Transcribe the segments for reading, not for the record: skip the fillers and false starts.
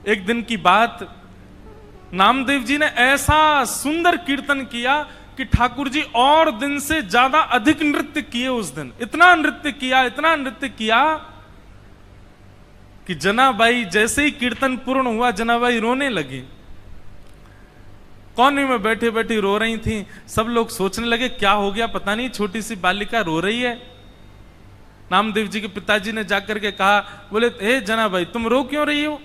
एक दिन की बात, नामदेव जी ने ऐसा सुंदर कीर्तन किया कि ठाकुर जी और दिन से ज्यादा अधिक नृत्य किए उस दिन। इतना नृत्य किया कि जनाबाई जैसे ही कीर्तन पूर्ण हुआ, जनाबाई रोने लगी। कोने में बैठे बैठी रो रही थी। सब लोग सोचने लगे क्या हो गया, पता नहीं छोटी सी बालिका रो रही है। नामदेव जी के पिताजी ने जाकर के कहा, बोले हे जनाबाई तुम रो क्यों रही हो?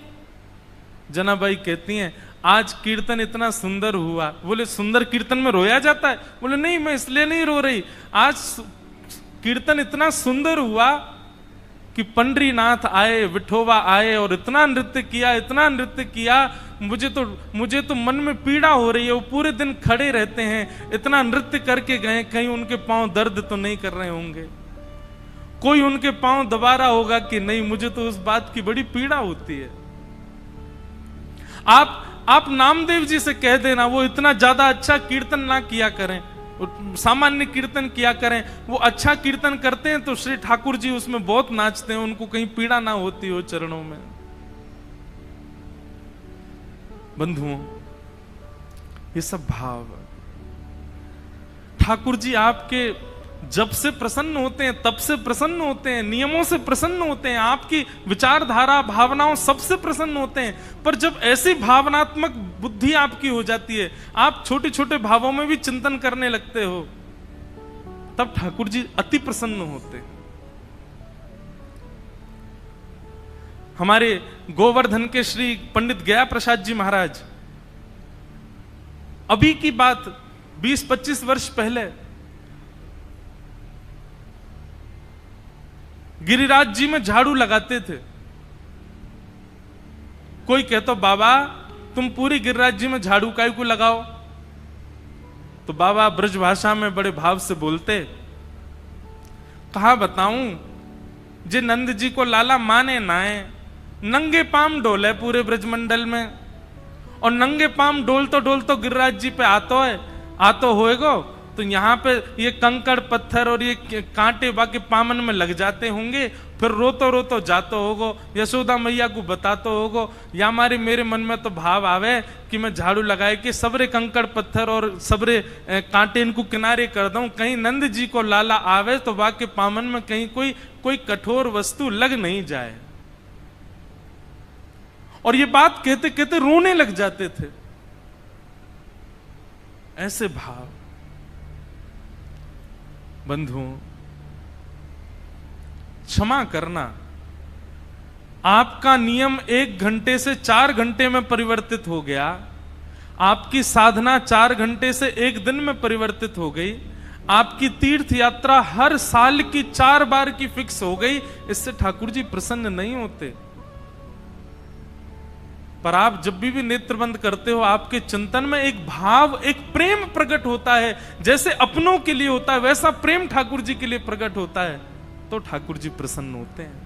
जनाबाई कहती हैं आज कीर्तन इतना सुंदर हुआ। बोले सुंदर कीर्तन में रोया जाता है? बोले नहीं, मैं इसलिए नहीं रो रही, आज कीर्तन इतना सुंदर हुआ कि पंडरीनाथ आए, विठोबा आए और इतना नृत्य किया, मुझे तो मन में पीड़ा हो रही है। वो पूरे दिन खड़े रहते हैं, इतना नृत्य करके गए, कहीं उनके पांव दर्द तो नहीं कर रहे होंगे, कोई उनके पांव दबा रहा होगा कि नहीं? मुझे तो उस बात की बड़ी पीड़ा होती है। आप नामदेव जी से कह देना वो इतना ज्यादा अच्छा कीर्तन ना किया करें, सामान्य कीर्तन किया करें। वो अच्छा कीर्तन करते हैं तो श्री ठाकुर जी उसमें बहुत नाचते हैं, उनको कहीं पीड़ा ना होती हो चरणों में। बंधुओं, ये सब भाव ठाकुर जी आपके जब से प्रसन्न होते हैं तब से प्रसन्न होते हैं, नियमों से प्रसन्न होते हैं, आपकी विचारधारा भावनाओं सबसे प्रसन्न होते हैं। पर जब ऐसी भावनात्मक बुद्धि आपकी हो जाती है, आप छोटे छोटे भावों में भी चिंतन करने लगते हो, तब ठाकुर जी अति प्रसन्न होते हैं। हमारे गोवर्धन के श्री पंडित गया प्रसाद जी महाराज, अभी की बात 20-25 वर्ष पहले गिरिराज जी में झाड़ू लगाते थे। कोई कहता बाबा तुम पूरी गिरिराज जी में झाड़ू काहे को लगाओ? तो बाबा ब्रज भाषा में बड़े भाव से बोलते, कहा बताऊं, जे नंद जी को लाला माने नाए, नंगे पाम डोले पूरे ब्रजमंडल में, और नंगे पाम डोलतो गिरिराज जी पे आतो होएगो, तो यहाँ पे ये कंकड़ पत्थर और ये कांटे बाकी पामन में लग जाते होंगे, फिर रोतो जातो होगो, यशोदा मैया को बतातो होगो। या मेरे मन में तो भाव आवे कि मैं झाड़ू लगाए कि सबरे कंकड़ पत्थर और सबरे कांटे इनको किनारे कर दूं, कहीं नंद जी को लाला आवे तो बाकी पामन में कहीं कोई कठोर वस्तु लग नहीं जाए। और ये बात कहते कहते रोने लग जाते थे। ऐसे भाव। बंधुओं, क्षमा करना, आपका नियम 1 घंटे से 4 घंटे में परिवर्तित हो गया, आपकी साधना 4 घंटे से 1 दिन में परिवर्तित हो गई, आपकी तीर्थ यात्रा हर साल की 4 बार की फिक्स हो गई, इससे ठाकुर जी प्रसन्न नहीं होते। पर आप जब भी नेत्र बंद करते हो, आपके चिंतन में एक भाव, एक प्रेम प्रकट होता है। जैसे अपनों के लिए होता है वैसा प्रेम ठाकुर जी के लिए प्रकट होता है, तो ठाकुर जी प्रसन्न होते हैं।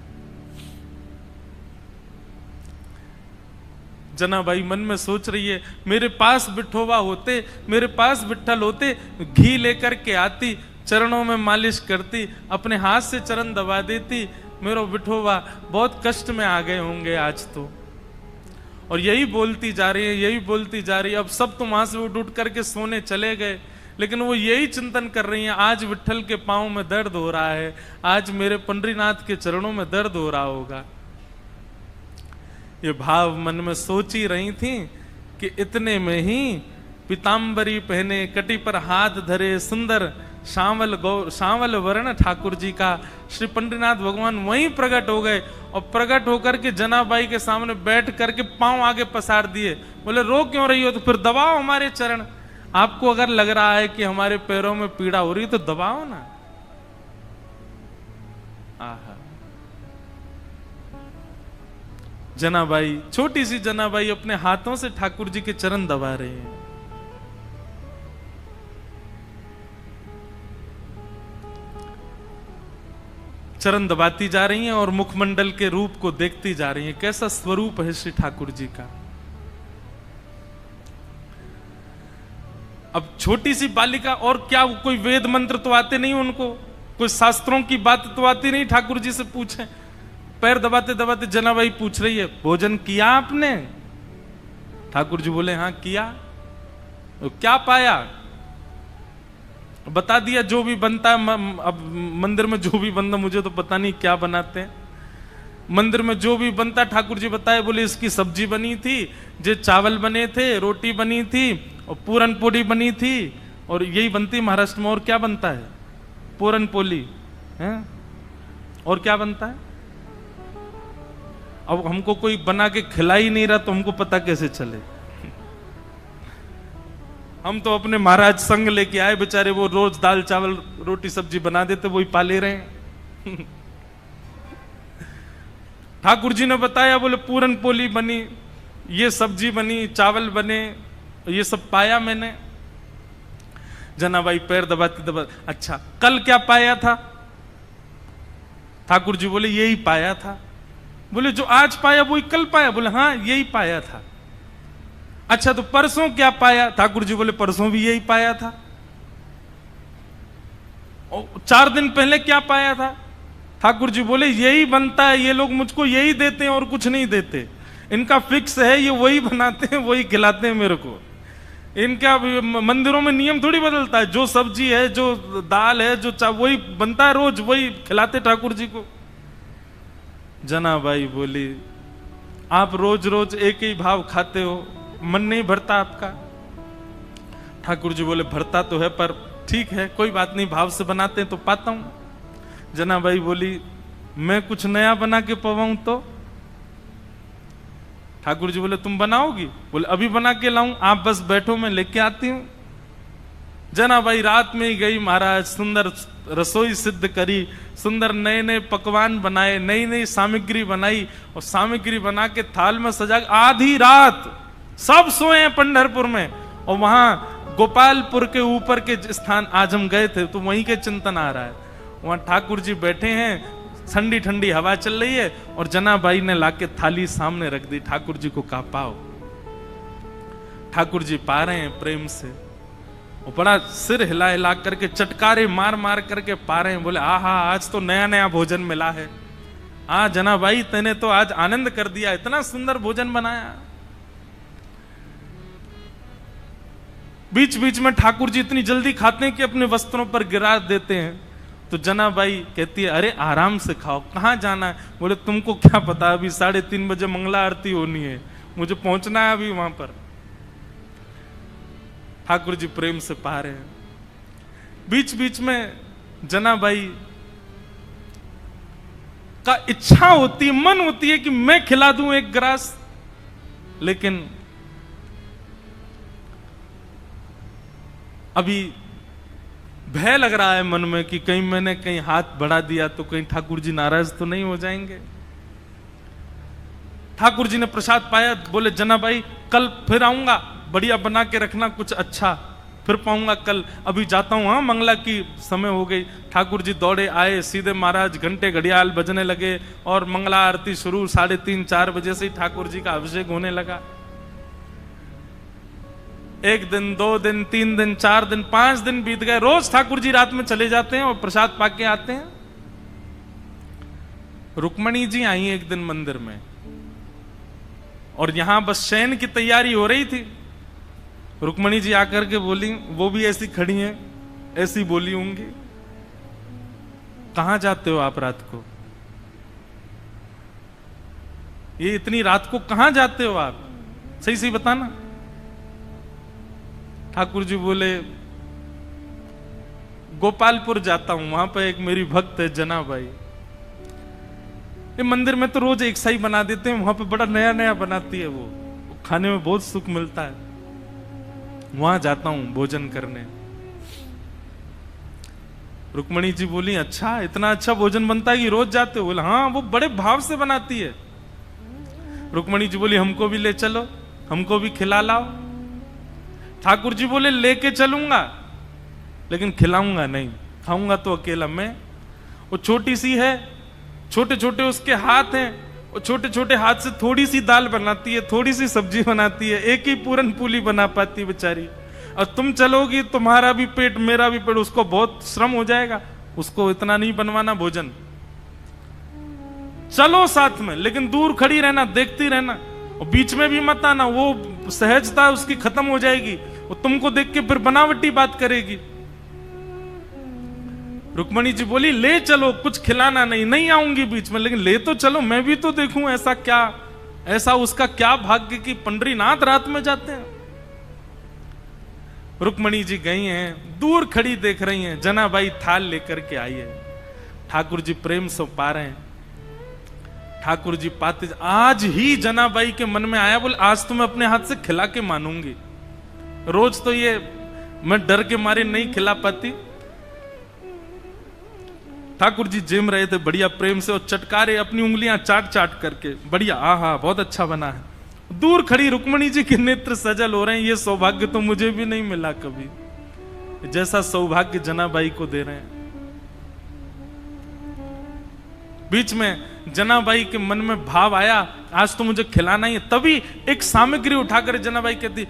जनाबाई मन में सोच रही है, मेरे पास विठोबा होते, मेरे पास विठ्ठल होते, घी लेकर के आती, चरणों में मालिश करती, अपने हाथ से चरण दबा देती, मेरा विठोबा बहुत कष्ट में आ गए होंगे आज तो। और यही बोलती जा रही है। अब सब तो वहां से उठ करके सोने चले गए, लेकिन वो यही चिंतन कर रही हैं, आज विठ्ठल के पांव में दर्द हो रहा है, आज मेरे पंडरीनाथ के चरणों में दर्द हो रहा होगा। ये भाव मन में सोच ही रही थी कि इतने में ही पीताम्बरी पहने, कटी पर हाथ धरे, सुंदर सांवल वर्ण ठाकुर जी का श्री पंडरीनाथ भगवान वहीं प्रकट हो गए। और प्रकट होकर के जनाबाई के सामने बैठ करके पांव आगे पसार दिए, बोले रो क्यों रही हो? तो फिर दबाओ हमारे चरण। आपको अगर लग रहा है कि हमारे पैरों में पीड़ा हो रही है तो दबाओ ना। आहा, जनाबाई, छोटी सी जनाबाई अपने हाथों से ठाकुर जी के चरण दबा रहे हैं। चरण दबाती जा रही हैं और मुखमंडल के रूप को देखती जा रही हैं, कैसा स्वरूप है श्री ठाकुर जी का। अब छोटी सी बालिका, और क्या कोई वेद मंत्र तो आते नहीं उनको, कोई शास्त्रों की बात तो आती नहीं ठाकुर जी से पूछे। पैर दबाते दबाते जनाबाई पूछ रही है, भोजन किया आपने? ठाकुर जी बोले हाँ किया। तो क्या पाया? बता दिया जो भी बनता है। अब मंदिर में जो भी बनता, मुझे तो पता नहीं क्या बनाते हैं मंदिर में, जो भी बनता ठाकुर जी बताए। बोले इसकी सब्जी बनी थी, जे चावल बने थे, रोटी बनी थी और पूरन पोली बनी थी, और यही बनती महाराष्ट्र में। और क्या बनता है? पूरन पोली है। और क्या बनता है? अब हमको कोई बना के खिला ही नहीं रहा तो हमको पता कैसे चले? हम तो अपने महाराज संग लेके आए, बेचारे वो रोज दाल चावल रोटी सब्जी बना देते, वही पाले रहे हैं। ठाकुर जी ने बताया, बोले पूरन पोली बनी, ये सब्जी बनी, चावल बने, ये सब पाया मैंने। जनाबाई पैर दबाती दबा, अच्छा कल क्या पाया था? ठाकुर जी बोले यही पाया था। बोले जो आज पाया वही कल पाया? बोले हाँ यही पाया था। अच्छा तो परसों क्या पाया? ठाकुर जी बोले परसों भी यही पाया था। और 4 दिन पहले क्या पाया था? ठाकुर जी बोले यही बनता है, ये लोग मुझको यही देते हैं और कुछ नहीं देते, इनका फिक्स है, ये वही बनाते हैं वही खिलाते हैं मेरे को। इनका मंदिरों में नियम थोड़ी बदलता है, जो सब्जी है जो दाल है जो वही बनता है, रोज वही खिलाते ठाकुर जी को। जनाबाई बोली आप रोज रोज एक ही भाव खाते हो, मन नहीं भरता आपका? ठाकुर जी बोले भरता तो है, पर ठीक है कोई बात नहीं, भाव से बनाते हैं तो पाता हूं। जनाबाई बोली मैं कुछ नया बना के पवाऊं तो? ठाकुर जी बोले तुम बनाओगी? बोले अभी बना के लाऊं, आप बस बैठो मैं लेके आती हूं। जनाबाई रात में ही गई, महाराज सुंदर रसोई सिद्ध करी, सुंदर नए नए पकवान बनाए, नई नई सामग्री बनाई, और सामग्री बना के थाल में सजा। आधी रात सब सोए हैं पंढरपुर में, और वहां गोपालपुर के ऊपर के स्थान आज हम गए थे तो वहीं के चिंतन आ रहा है। वहां ठाकुर जी बैठे हैं, ठंडी ठंडी हवा चल रही है, और जनाबाई ने लाके थाली सामने रख दी। ठाकुर जी को कहा पाओ। ठाकुर जी पा रहे हैं प्रेम से, वो बड़ा सिर हिला हिला करके चटकारे मार मार करके पा रहे हैं। बोले आहा आज तो नया नया भोजन मिला है। हाँ जनाबाई तेने तो आज आनंद कर दिया, इतना सुंदर भोजन बनाया। बीच बीच में ठाकुर जी इतनी जल्दी खाते हैं कि अपने वस्त्रों पर गिरा देते हैं। तो जनाबाई कहती है अरे आराम से खाओ, कहाँ जाना है? बोले तुमको क्या पता, अभी 3:30 बजे मंगला आरती होनी है, मुझे पहुंचना है अभी वहां पर। ठाकुर जी प्रेम से पा रहे हैं। बीच बीच में जनाबाई का इच्छा होती है, मन होती है कि मैं खिला दूं एक ग्रास, लेकिन अभी भय लग रहा है मन में कि कहीं मैंने कहीं हाथ बढ़ा दिया तो कहीं ठाकुर जी नाराज तो नहीं हो जाएंगे। ठाकुर जी ने प्रसाद पाया, बोले जनाबाई कल फिर आऊंगा, बढ़िया बना के रखना कुछ अच्छा, फिर पाऊंगा कल, अभी जाता हूं, हाँ मंगला की समय हो गई। ठाकुर जी दौड़े आए, सीधे महाराज घंटे घड़ियाल बजने लगे और मंगला आरती शुरू। 3:30-4 बजे से ही ठाकुर जी का अभिषेक होने लगा। 1 दिन 2 दिन 3 दिन 4 दिन 5 दिन बीत गए। रोज ठाकुर जी रात में चले जाते हैं और प्रसाद पाके आते हैं। रुक्मणी जी आई एक दिन मंदिर में, और यहां बस शयन की तैयारी हो रही थी। रुक्मणी जी आकर के बोली, वो भी ऐसी खड़ी हैं, ऐसी बोली होंगी, कहां जाते हो आप रात को? ये इतनी रात को कहां जाते हो आप, सही सही बताना। ठाकुर जी बोले गोपालपुर जाता हूं, वहां पर एक मेरी भक्त है जनाबाई, ये मंदिर में तो रोज एक सा ही बना देते हैं, वहां पे बड़ा नया नया बनाती है, वो खाने में बहुत सुख मिलता है, वहां जाता हूं भोजन करने। रुक्मणी जी बोली अच्छा इतना अच्छा भोजन बनता है कि रोज जाते हो? बोले हाँ, वो बड़े भाव से बनाती है। रुक्मणी जी बोली हमको भी ले चलो, हमको भी खिला लाओ। ठाकुर जी बोले लेके चलूंगा लेकिन खिलाऊंगा नहीं, खाऊंगा तो अकेला मैं। वो छोटी सी है, छोटे छोटे उसके हाथ हैं, वो छोटे छोटे हाथ से थोड़ी सी दाल बनाती है, थोड़ी सी सब्जी बनाती है, एक ही पूरन पूली बना पाती बेचारी। और तुम चलोगी तुम्हारा भी पेट मेरा भी पेट, उसको बहुत श्रम हो जाएगा, उसको इतना नहीं बनवाना भोजन। चलो साथ में, लेकिन दूर खड़ी रहना, देखती रहना, और बीच में भी मत आना, वो सहजता उसकी खत्म हो जाएगी, वो तुमको देख के फिर बनावटी बात करेगी। रुक्मणी जी बोली ले चलो, कुछ खिलाना नहीं आऊंगी बीच में, लेकिन ले तो चलो, मैं भी तो देखूं ऐसा उसका क्या भाग्य कि पंडरीनाथ रात में जाते हैं। रुक्मणी जी गई हैं, दूर खड़ी देख रही हैं, जनाबाई थाल लेकर के आई है। ठाकुर जी प्रेम से पा रहे हैं। ठाकुर जी पाते, आज ही जनाबाई के मन में आया, बोले आज तो मैं अपने हाथ से खिला के मानूंगी, रोज तो ये मैं डर के मारे नहीं खिला पाती। ठाकुर जी जेम रहे थे बढ़िया प्रेम से, और चटकारे अपनी उंगलियां चाट करके, बढ़िया, आहा बहुत अच्छा बना है। दूर खड़ी रुक्मणी जी के नेत्र सजल हो रहे हैं। ये सौभाग्य तो मुझे भी नहीं मिला कभी, जैसा सौभाग्य जनाबाई को दे रहे हैं। बीच में जनाबाई के मन में भाव आया, आज तो मुझे खिलाना ही है। तभी एक सामग्री उठाकर जनाबाई कहती,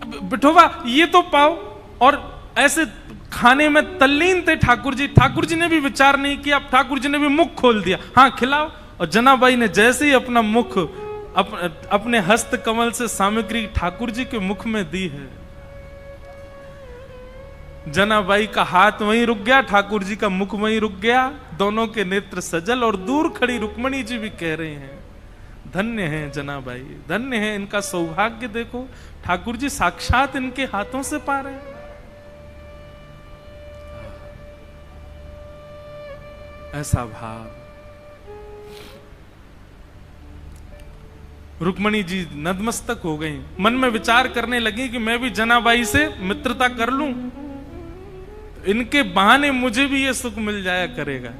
बिठोबा ये तो पाओ। और ऐसे खाने में तल्लीन थे ठाकुर जी। ठाकुर जी ने भी विचार नहीं किया, ठाकुर जी ने भी मुख खोल दिया, हाँ खिलाओ। और जनाबाई ने जैसे ही अपना मुख अपने हस्त कमल से सामग्री ठाकुर जी के मुख में दी है, जनाबाई का हाथ वहीं रुक गया, ठाकुर जी का मुख वहीं रुक गया, दोनों के नेत्र सजल। और दूर खड़ी रुक्मणी जी भी कह रहे हैं, धन्य है जनाबाई, धन्य है, इनका सौभाग्य देखो, ठाकुर जी साक्षात इनके हाथों से पा रहे हैं। ऐसा भाव। रुक्मणी जी नतमस्तक हो गई, मन में विचार करने लगी कि मैं भी जनाबाई से मित्रता कर लूं, इनके बहाने मुझे भी ये सुख मिल जाया करेगा।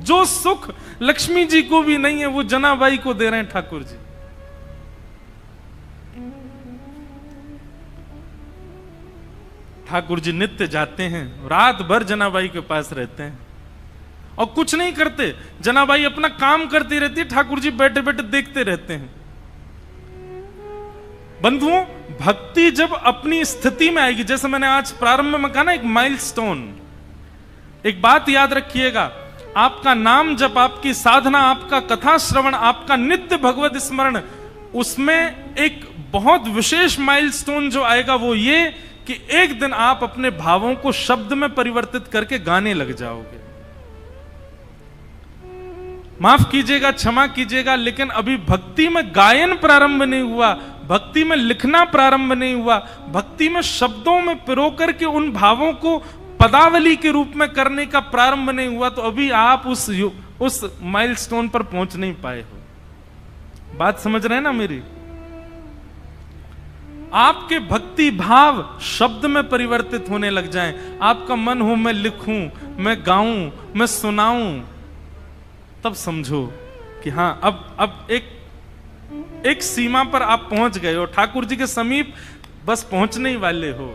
जो सुख लक्ष्मी जी को भी नहीं है वो जनाबाई को दे रहे हैं ठाकुर जी। ठाकुर जी नित्य जाते हैं, रात भर जनाबाई के पास रहते हैं और कुछ नहीं करते। जनाबाई अपना काम करती रहती है, ठाकुर जी बैठे बैठे देखते रहते हैं। बंधुओं, भक्ति जब अपनी स्थिति में आएगी, जैसे मैंने आज प्रारंभ में कहा ना, एक माइलस्टोन, एक बात याद रखिएगा, आपका नाम जब, आपकी साधना, आपका कथा श्रवण, आपका नित्य भगवत स्मरण, उसमें एक बहुत विशेष माइलस्टोन जो आएगा वो ये कि एक दिन आप अपने भावों को शब्द में परिवर्तित करके गाने लग जाओगे। माफ कीजिएगा, क्षमा कीजिएगा, लेकिन अभी भक्ति में गायन प्रारंभ नहीं हुआ, भक्ति में लिखना प्रारंभ नहीं हुआ, भक्ति में शब्दों में पिरो करके उन भावों को पदावली के रूप में करने का प्रारंभ नहीं हुआ, तो अभी आप उस माइलस्टोन पर पहुंच नहीं पाए हो। बात समझ रहे हैं ना मेरी? आपके भक्ति भाव शब्द में परिवर्तित होने लग जाएं, आपका मन हो मैं लिखूं, मैं गाऊं, मैं सुनाऊं, तब समझो कि हां अब एक सीमा पर आप पहुंच गए हो, ठाकुर जी के समीप बस पहुंचने ही वाले हो।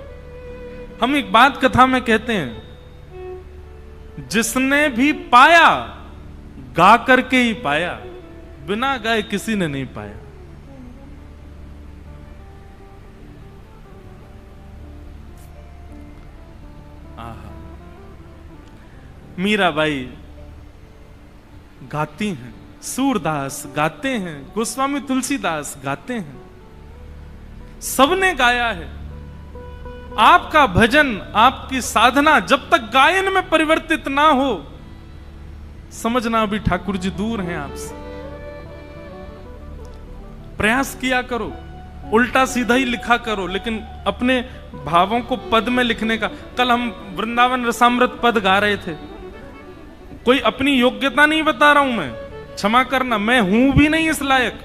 हम एक बात कथा में कहते हैं, जिसने भी पाया गा करके ही पाया, बिना गाए किसी ने नहीं पाया। आहा, मीराबाई गाती हैं, सूरदास गाते हैं, गोस्वामी तुलसीदास गाते हैं, सबने गाया है। आपका भजन, आपकी साधना जब तक गायन में परिवर्तित ना हो, समझना अभी ठाकुर जी दूर हैं आपसे। प्रयास किया करो, उल्टा सीधा ही लिखा करो, लेकिन अपने भावों को पद में लिखने का। कल हम वृंदावन रसामृत पद गा रहे थे, कोई अपनी योग्यता नहीं बता रहा हूं मैं, क्षमा करना, मैं हूं भी नहीं इस लायक,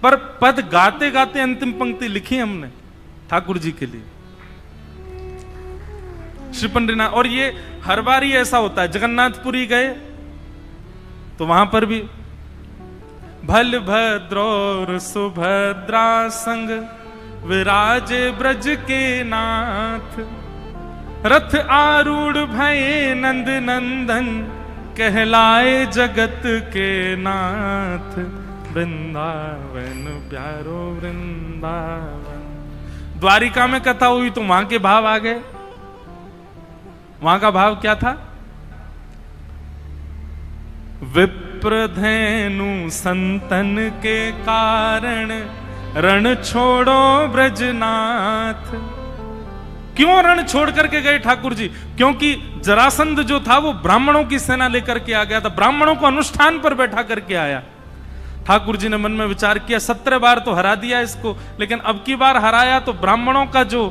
पर पद गाते गाते अंतिम पंक्ति लिखी हमने ठाकुर जी के लिए, श्री पंडरीनाथ। और ये हर बार ही ऐसा होता है, जगन्नाथपुरी गए तो वहां पर भी भल भद्र और सुभद्रा संग विराजे ब्रज के नाथ, रथ आरूढ़ भये नंद नंदन, कहलाए जगत के नाथ, वृंदावन प्यारो वृंदावन। द्वारिका में कथा हुई तो वहां के भाव आ गए। वहां का भाव क्या था? विप्रधेनु संतन के कारण, रण छोड़ो ब्रजनाथ। क्यों रण छोड़ करके गए ठाकुर जी? क्योंकि जरासंध जो था वो ब्राह्मणों की सेना लेकर के आ गया था, ब्राह्मणों को अनुष्ठान पर बैठा करके आया। ठाकुर जी ने मन में विचार किया 17 बार तो हरा दिया इसको, लेकिन अब की बार हराया तो ब्राह्मणों का जो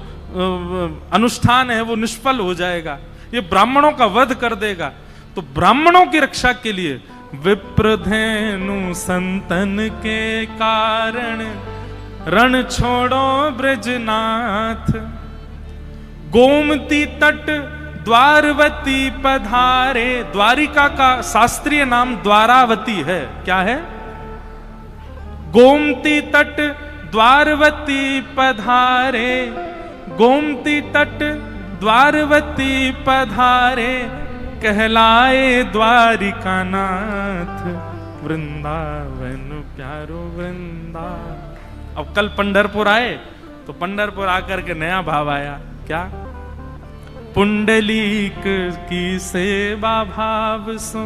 अनुष्ठान है वो निष्फल हो जाएगा, ये ब्राह्मणों का वध कर देगा। तो ब्राह्मणों की रक्षा के लिए विप्रधेनु संतन के कारण रण छोड़ो ब्रजनाथ। गोमती तट द्वारवती पधारे। द्वारिका का शास्त्रीय नाम द्वारावती है। क्या है? गोमती तट द्वारवती पधारे, गोमती तट द्वारवती पधारे, कहलाए द्वारिका नाथ, वृंदावन प्यारो वृंदा। अब कल पंढरपुर आए तो पंढरपुर आकर के नया भाव आया। क्या? पुंडलीक की सेवा भाव सो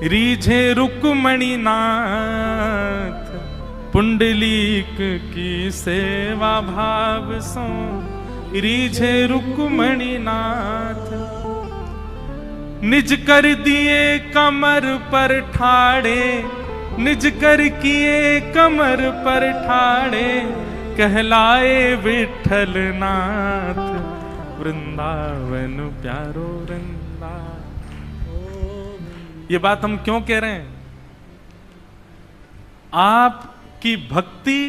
रीझे रुक्मणी नाथ। पुंडलीक की सेवा भाव सो रीझे रुक्मणी नाथ। निज कर दिए कमर पर ठाड़े, निज कर किए कमर पर ठाड़े, कहलाए विठल नाथ, वृंदावन प्यारो वृंदा। ये बात हम क्यों कह रहे हैं? आपकी भक्ति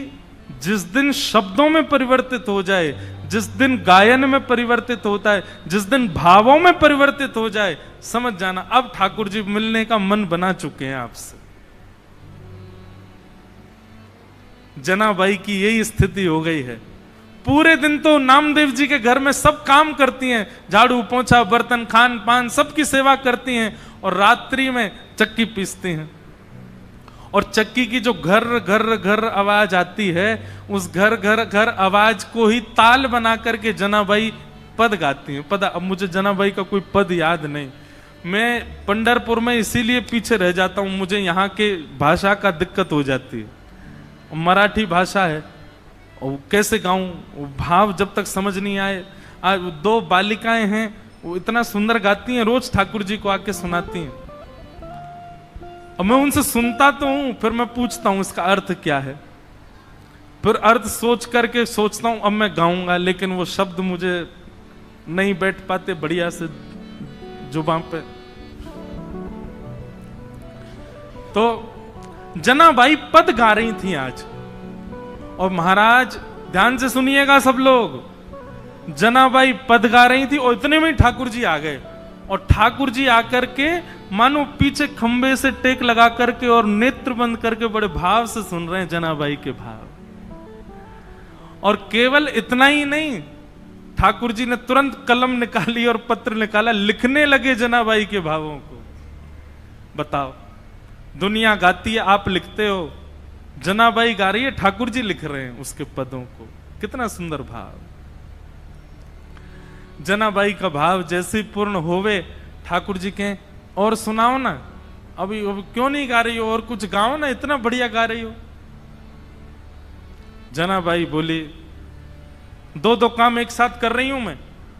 जिस दिन शब्दों में परिवर्तित हो जाए, जिस दिन गायन में परिवर्तित होता है, जिस दिन भावों में परिवर्तित हो जाए, समझ जाना अब ठाकुर जी मिलने का मन बना चुके हैं आपसे। जनाबाई की यही स्थिति हो गई है। पूरे दिन तो नामदेव जी के घर में सब काम करती हैं, झाड़ू पोंछा बर्तन खान पान सबकी सेवा करती हैं, और रात्रि में चक्की पीसती हैं। और चक्की की जो घर घर घर आवाज आती है, उस घर घर घर आवाज को ही ताल बना करके जनाबाई पद गाती हैं। पद, अब मुझे जनाबाई का कोई पद याद नहीं। मैं पंढरपुर में इसीलिए पीछे रह जाता हूं, मुझे यहाँ के भाषा का दिक्कत हो जाती है। मराठी भाषा है और कैसे गाऊं, भाव जब तक समझ नहीं आए। आज 2 बालिकाएं हैं, वो इतना सुंदर गाती हैं, रोज ठाकुर जी को आके सुनाती हैं। और मैं उनसे सुनता तो हूं, फिर मैं पूछता हूं इसका अर्थ क्या है, फिर अर्थ सोच करके सोचता हूं अब मैं गाऊंगा, लेकिन वो शब्द मुझे नहीं बैठ पाते बढ़िया से जुबान पे। तो जनाबाई पद गा रही थी आज, और महाराज ध्यान से सुनिएगा सब लोग, जनाबाई पद गा रही थी और इतने में ठाकुर जी आ गए। और ठाकुर जी आकर के मानो पीछे खंबे से टेक लगा करके और नेत्र बंद करके बड़े भाव से सुन रहे हैं जनाबाई के भाव। और केवल इतना ही नहीं, ठाकुर जी ने तुरंत कलम निकाली और पत्र निकाला, लिखने लगे जनाबाई के भावों को। बताओ, दुनिया गाती है, आप लिखते हो, जनाबाई गा रही है, ठाकुर जी लिख रहे हैं उसके पदों को। कितना सुंदर भाव। जनाबाई का भाव जैसे ही पूर्ण होवे, ठाकुर जी के और सुनाओ ना, अभी क्यों नहीं गा रही हो, और कुछ गाओ ना, इतना बढ़िया गा रही हो। जनाबाई बोली, 2 काम एक साथ कर रही हूं मैं,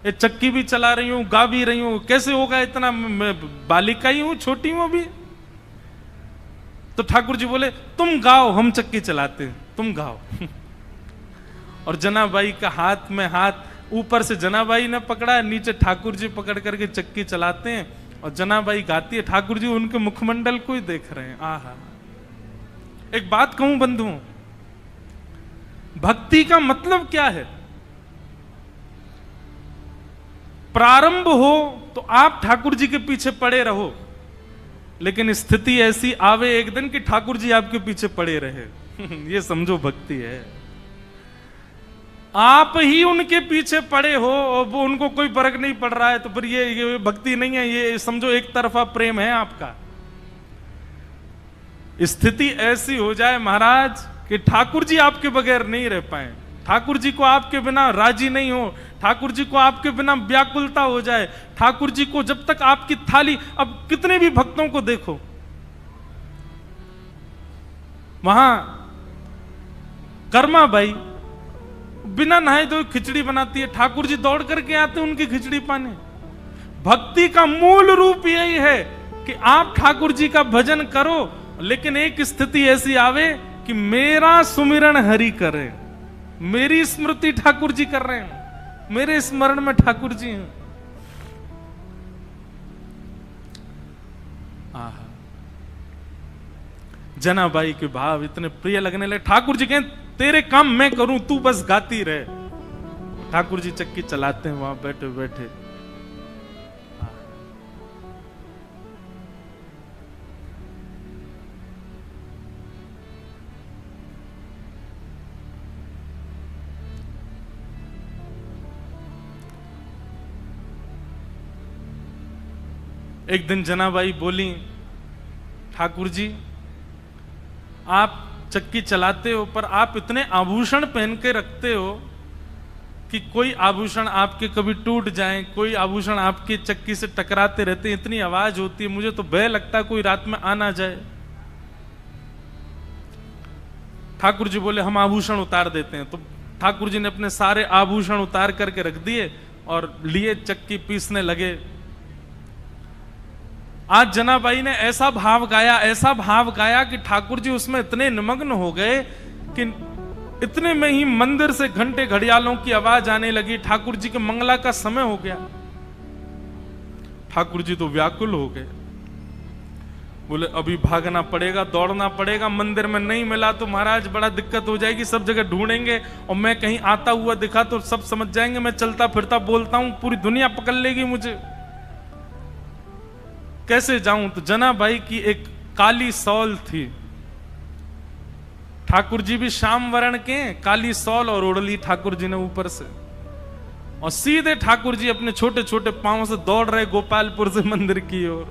ये चक्की भी चला रही हूं, गा भी रही हूं, कैसे होगा इतना, मैं बालिका ही हूं, छोटी हूं अभी। तो ठाकुर जी बोले, तुम गाओ, हम चक्की चलाते हैं, तुम गाओ। और जनाबाई का हाथ में हाथ, ऊपर से जनाबाई ने पकड़ा, नीचे ठाकुर जी पकड़ करके चक्की चलाते हैं, और जनाबाई गाती है, ठाकुर जी उनके मुखमंडल को ही देख रहे हैं। आहा। एक बात कहूं बंधुओं, भक्ति का मतलब क्या है? प्रारंभ हो तो आप ठाकुर जी के पीछे पड़े रहो, लेकिन स्थिति ऐसी आवे एक दिन कि ठाकुर जी आपके पीछे पड़े रहे। ये समझो भक्ति है। आप ही उनके पीछे पड़े हो और वो उनको कोई फर्क नहीं पड़ रहा है, तो फिर ये भक्ति नहीं है, ये समझो एक तरफा प्रेम है आपका। स्थिति ऐसी हो जाए महाराज कि ठाकुर जी आपके बगैर नहीं रह पाए, ठाकुर जी को आपके बिना राजी नहीं हो, ठाकुर जी को आपके बिना व्याकुलता हो जाए, ठाकुर जी को जब तक आपकी थाली, अब कितने भी भक्तों को देखो, वहां कर्मा बाई बिना नहाए तो खिचड़ी बनाती है, ठाकुर जी दौड़ करके आते उनकी खिचड़ी पाने। भक्ति का मूल रूप यही है कि आप ठाकुर जी का भजन करो, लेकिन एक स्थिति ऐसी आवे कि मेरा सुमिरन हरि करे, मेरी स्मृति ठाकुर जी कर रहे हैं, मेरे स्मरण में ठाकुर जी हैं। जनाबाई के भाव इतने प्रिय लगने लगे। ठाकुर जी कहें तेरे काम मैं करूं, तू बस गाती रहे। ठाकुर जी चक्की चलाते हैं वहां बैठे बैठे। एक दिन जनाबाई बोली, ठाकुर जी आप चक्की चलाते हो पर आप इतने आभूषण पहन के रखते हो कि कोई आभूषण आपके कभी टूट जाए, कोई आभूषण आपकी चक्की से टकराते रहते हैं, इतनी आवाज होती है, मुझे तो भय लगता है कोई रात में आ ना जाए। ठाकुर जी बोले हम आभूषण उतार देते हैं। तो ठाकुर जी ने अपने सारे आभूषण उतार करके रख दिए और लिए चक्की पीसने लगे। आज जनाबाई ने ऐसा भाव गाया कि ठाकुर जी उसमें इतने निमग्न हो गए कि इतने में ही मंदिर से घंटे घड़ियालों की आवाज आने लगी। ठाकुर जी के मंगला का समय हो गया। ठाकुर जी तो व्याकुल हो गए, बोले अभी भागना पड़ेगा, दौड़ना पड़ेगा, मंदिर में नहीं मिला तो महाराज बड़ा दिक्कत हो जाएगी, सब जगह ढूंढेंगे और मैं कहीं आता हुआ दिखा तो सब समझ जाएंगे मैं चलता फिरता बोलता हूं, पूरी दुनिया पकड़ लेगी मुझे, कैसे जाऊं। तो जनाबाई की एक काली सौल थी, ठाकुर जी भी श्याम वर्ण के, काली सौल और ओढ़ ली ठाकुर जी ने ऊपर से, और सीधे ठाकुर जी अपने छोटे छोटे पांव से दौड़ रहे गोपालपुर से मंदिर की ओर।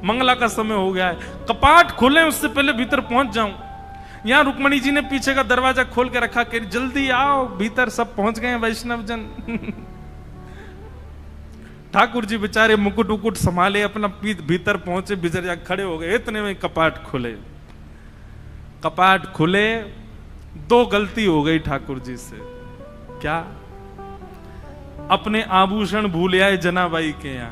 मंगला का समय हो गया है, कपाट खोले उससे पहले भीतर पहुंच जाऊं। यहां रुक्मणी जी ने पीछे का दरवाजा खोल के रखा, कह जल्दी आओ भीतर, सब पहुंच गए वैष्णव जन। ठाकुर जी बेचारे मुकुट उकुट संभाले, अपना भीतर पहुंचे, भीतर जा खड़े हो गए। इतने में कपाट खुले। कपाट खुले, दो गलती हो गई ठाकुर जी से। क्या? अपने आभूषण भूल आए जनाबाई के यहां,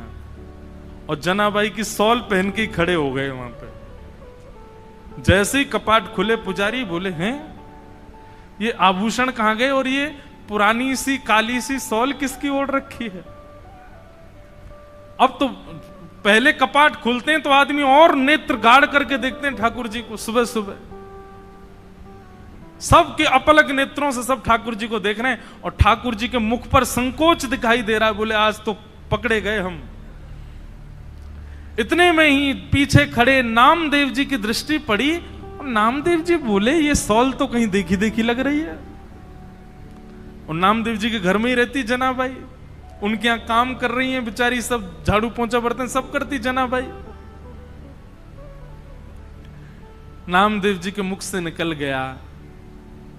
और जनाबाई की सौल पहन के खड़े हो गए वहां पे। जैसे ही कपाट खुले, पुजारी बोले हैं ये आभूषण कहां गए, और ये पुरानी सी काली सी सौल किसकी ओढ़ रखी है। अब तो पहले कपाट खुलते हैं तो आदमी और नेत्र गाड़ करके देखते हैं ठाकुर जी को। सुबह सुबह सबके अपलक नेत्रों से सब ठाकुर जी को देख रहे हैं, और ठाकुर जी के मुख पर संकोच दिखाई दे रहा है। बोले आज तो पकड़े गए हम। इतने में ही पीछे खड़े नामदेव जी की दृष्टि पड़ी, और नामदेव जी बोले ये सौल तो कहीं देखी देखी लग रही है। और नामदेव जी के घर में ही रहती जनाबाई, उनके यहां काम कर रही हैं बेचारी, सब झाड़ू पोंछा बर्तन सब करती जनाबाई। नामदेव जी के मुख से निकल गया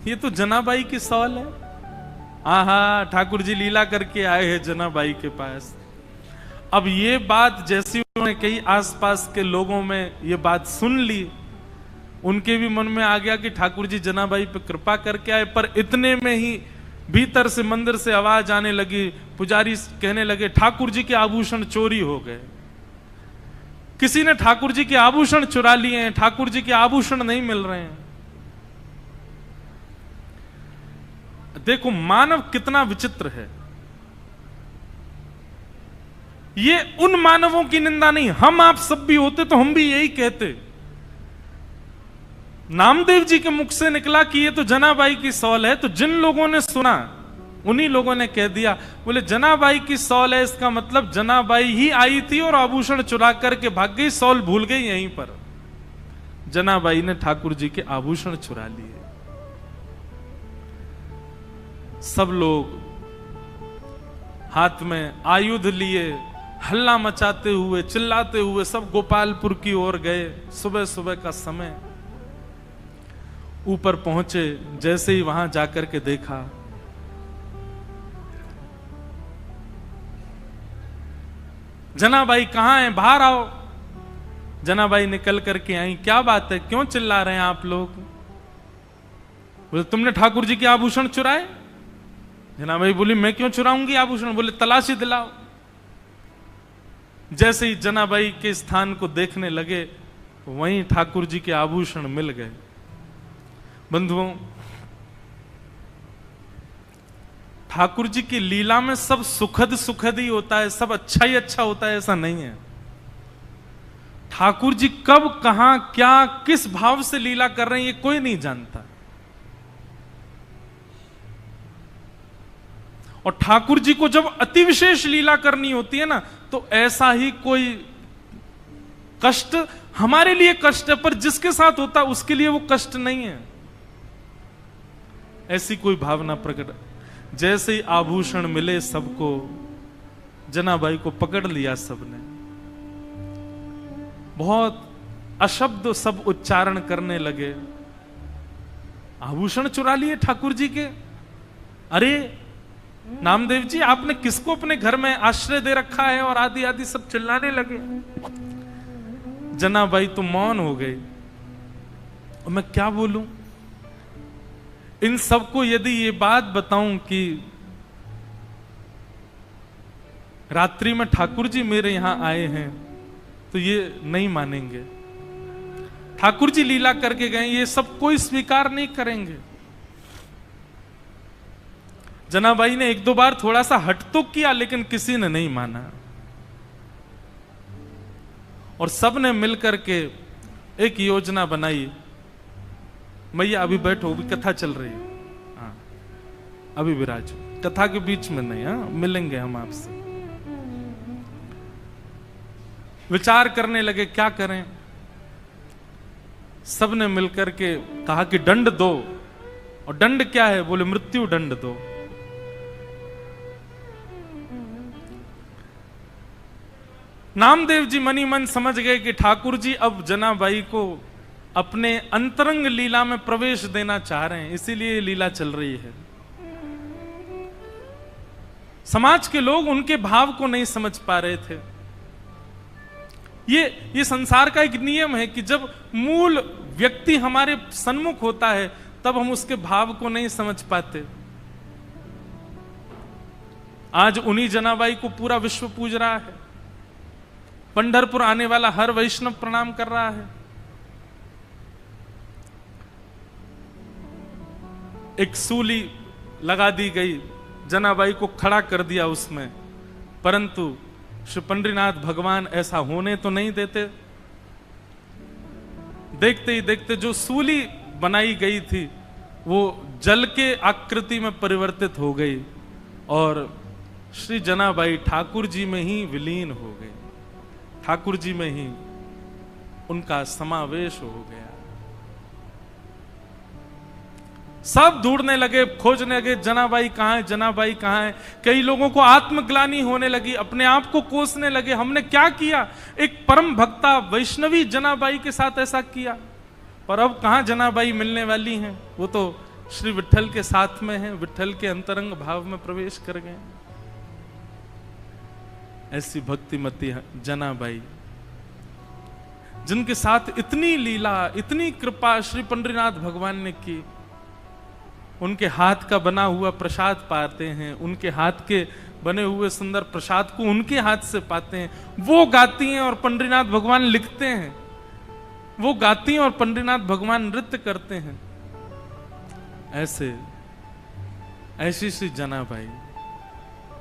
ये तो जनाबाई की सौल है। आहा, ठाकुर जी लीला करके आए हैं जनाबाई के पास। अब ये बात जैसी उन्होंने कई आसपास के लोगों में ये बात सुन ली, उनके भी मन में आ गया कि ठाकुर जी जनाबाई पे कृपा करके आए। पर इतने में ही भीतर से मंदिर से आवाज आने लगी, पुजारी कहने लगे ठाकुर जी के आभूषण चोरी हो गए, किसी ने ठाकुर जी के आभूषण चुरा लिए हैं, ठाकुर जी के आभूषण नहीं मिल रहे हैं। देखो मानव कितना विचित्र है। ये उन मानवों की निंदा नहीं, हम आप सब भी होते तो हम भी यही कहते। नामदेव जी के मुख से निकला कि ये तो जनाबाई की सौल है, तो जिन लोगों ने सुना उन्हीं लोगों ने कह दिया, बोले जनाबाई की सौल है, इसका मतलब जनाबाई ही आई थी और आभूषण चुरा करके भाग गई, सौल भूल गई यहीं पर। जनाबाई ने ठाकुर जी के आभूषण चुरा लिए। सब लोग हाथ में आयुध लिए, हल्ला मचाते हुए, चिल्लाते हुए सब गोपालपुर की ओर गए। सुबह सुबह का समय, ऊपर पहुंचे, जैसे ही वहां जाकर के देखा, जनाबाई कहां है, बाहर आओ। जनाबाई निकल करके आई, क्या बात है, क्यों चिल्ला रहे हैं आप लोग। बोले तुमने ठाकुर जी के आभूषण चुराए? जनाबाई बोली मैं क्यों चुराऊंगी आभूषण? बोले तलाशी दिलाओ। जैसे ही जनाबाई के स्थान को देखने लगे वहीं ठाकुर जी के आभूषण मिल गए। बंधुओं, ठाकुर जी की लीला में सब सुखद सुखद ही होता है, सब अच्छा ही अच्छा होता है, ऐसा नहीं है। ठाकुर जी कब कहां क्या किस भाव से लीला कर रहे हैं ये कोई नहीं जानता। और ठाकुर जी को जब अति विशेष लीला करनी होती है ना, तो ऐसा ही कोई कष्ट हमारे लिए कष्ट है, पर जिसके साथ होता है उसके लिए वो कष्ट नहीं है, ऐसी कोई भावना प्रकट। जैसे ही आभूषण मिले सबको, जनाबाई को पकड़ लिया सबने, बहुत अशब्द सब उच्चारण करने लगे। आभूषण चुरा लिए ठाकुर जी के? अरे नामदेव जी, आपने किसको अपने घर में आश्रय दे रखा है? और आदि आदि सब चिल्लाने लगे। जनाबाई तो मौन हो गई। और मैं क्या बोलूं? इन सबको यदि ये बात बताऊं कि रात्रि में ठाकुर जी मेरे यहां आए हैं, तो ये नहीं मानेंगे। ठाकुर जी लीला करके गए, ये सब कोई स्वीकार नहीं करेंगे। जनाबाई ने एक दो बार थोड़ा सा हट तो किया, लेकिन किसी ने नहीं माना। और सबने मिलकर के एक योजना बनाई। मैया अभी बैठो, अभी कथा चल रही है, हाँ अभी विराजो, कथा के बीच में नहीं, हाँ मिलेंगे हम आपसे। विचार करने लगे क्या करें। सबने मिलकर के कहा कि दंड दो। और दंड क्या है? बोले मृत्यु दंड दो। नामदेव जी मनी मन समझ गए कि ठाकुर जी अब जनाबाई को अपने अंतरंग लीला में प्रवेश देना चाह रहे हैं, इसीलिए लीला चल रही है। समाज के लोग उनके भाव को नहीं समझ पा रहे थे। ये संसार का एक नियम है कि जब मूल व्यक्ति हमारे सन्मुख होता है तब हम उसके भाव को नहीं समझ पाते। आज उन्हीं जनाबाई को पूरा विश्व पूज रहा है। पंढरपुर आने वाला हर वैष्णव प्रणाम कर रहा है। एक सूली लगा दी गई, जनाबाई को खड़ा कर दिया उसमें, परंतु श्री पंडरीनाथ भगवान ऐसा होने तो नहीं देते। देखते ही देखते जो सूली बनाई गई थी वो जल के आकृति में परिवर्तित हो गई और श्री जनाबाई ठाकुर जी में ही विलीन हो गई। ठाकुर जी में ही उनका समावेश हो गया। सब ढूंढने लगे, खोजने लगे, जनाबाई कहां है, जनाबाई कहां है। कई लोगों को आत्मग्लानि होने लगी, अपने आप को कोसने लगे, हमने क्या किया? एक परम भक्ता वैष्णवी जनाबाई के साथ ऐसा किया। पर अब कहां जनाबाई मिलने वाली हैं? वो तो श्री विट्ठल के साथ में हैं, विट्ठल के अंतरंग भाव में प्रवेश कर गए। ऐसी भक्तिमती जनाबाई, जिनके साथ इतनी लीला, इतनी कृपा श्री पंडरीनाथ भगवान ने की। उनके हाथ का बना हुआ प्रसाद पाते हैं, उनके हाथ के बने हुए सुंदर प्रसाद को उनके हाथ से पाते हैं। वो गाती हैं और पंडरीनाथ भगवान लिखते हैं, वो गाती हैं और पंडरीनाथ भगवान नृत्य करते हैं। ऐसे ऐसी सी जनाबाई